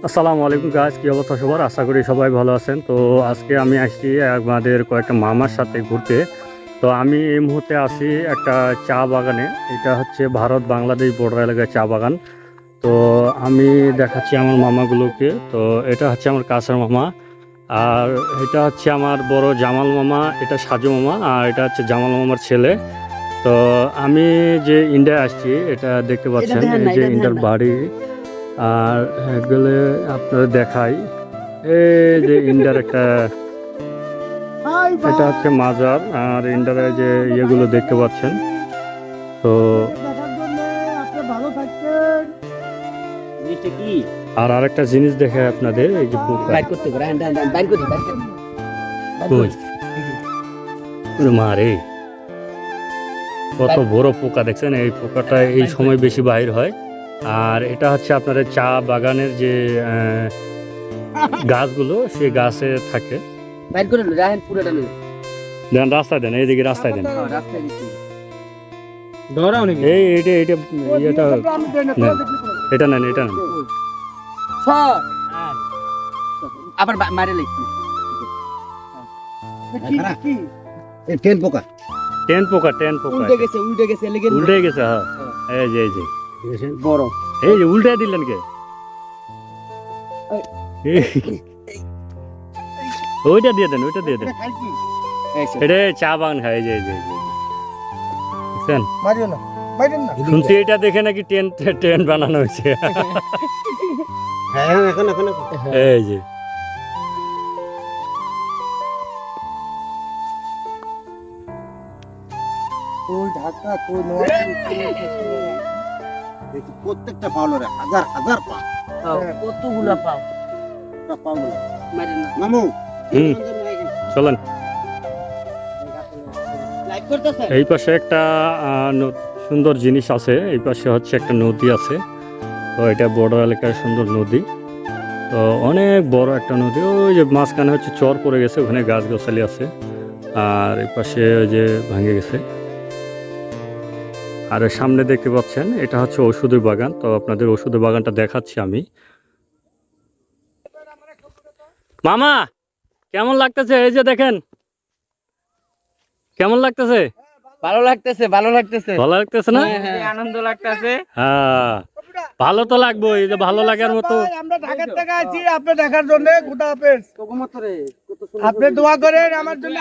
আসসালামু আলাইকুম গাইস, কি অবস্থা সবার? আশা করি সবাই ভালো আছেন। তো আজকে আমি আসছি আমাদের কয়েকটা মামার সাথে ঘুরতে। তো আমি এই মুহূর্তে আছি একটা চা বাগানে। এটা হচ্ছে ভারত বাংলাদেশ বর্ডার এলাকায় চা বাগান। তো আমি দেখাচ্ছি আমার মামাগুলোকে। তো এটা হচ্ছে আমার কাছের মামা, আর এটা হচ্ছে আমার বড় জামাল মামা, এটা সাজু মামা, আর এটা হচ্ছে জামাল মামার ছেলে। তো আমি যে ইন্ডিয়ায় আসছি এটা দেখতে পাচ্ছেন, এই যে ইন্ডিয়ার বাড়ি। আর এগুলো আপনাদের দেখাই, এই যে ইন্ডিয়ার একটা, এটা হচ্ছে মাজার। আর ইন্ডিয়ার যে ইয়েগুলো দেখতে পাচ্ছেন। তো আর আরেকটা জিনিস দেখে আপনাদের, এই যে পোকা, মারে কত বড় পোকা দেখছেন। এই পোকাটা এই সময় বেশি বাহির হয়। আর এটা হচ্ছে আপনাদের চা বাগানের যে গাছগুলো, সেই গাছে থাকে। দেন রাস্তায় দেন, এইদিকে রাস্তায় দেন। এই এটা এটা এটা নেন, এটা নেন, এটা নেন। আবার মারে লিখছি টেন পোকা, টেন পোকা উল্টে গেছে উল্টে গেছে। হ্যাঁ, এই যে বড় এই যে উল্টে দিলেন কে? ওইটা দিয়ে দেন, ওইটা দিয়ে দেন। এটা চা বাগান খায়, এই যে বুঝছেন? শুনছি এটা দেখে নাকি ট্রেন বানানো হয়েছে। এই যে প্রত্যেকটা পাওলো রে হাজার হাজার পা, কতগুলা পাও মামু চলেন। এই পাশে একটা সুন্দর জিনিস আছে। এই পাশে হচ্ছে একটা নদী আছে। তো এটা বর্ডার এলাকার সুন্দর নদী। তো অনেক বড় একটা নদী। ওই যে মাঝখানে হচ্ছে চর পড়ে গেছে, ওখানে গাছ গাছালি আছে। আর এই পাশে ওই যে ভাঙে গেছে। আর সামনে দেখতে পাচ্ছেন, এটা হচ্ছে ওষুধের বাগান। তো আপনাদের ওষুধের বাগানটা দেখাচ্ছি আমি। মামা কেমন লাগতেছে? এই যে দেখেন, কেমন লাগতেছে? ভালো লাগতেছে ভালো লাগতেছে না? আনন্দ লাগতেছে। হ্যাঁ, ভালো তো লাগবে। এই যে ভালো লাগার মতো। আমরা ঢাকার থেকে আছি আপনি দেখার জন্য। খুদা হাফেজ। আপনি দোয়া করেন আমার জন্য।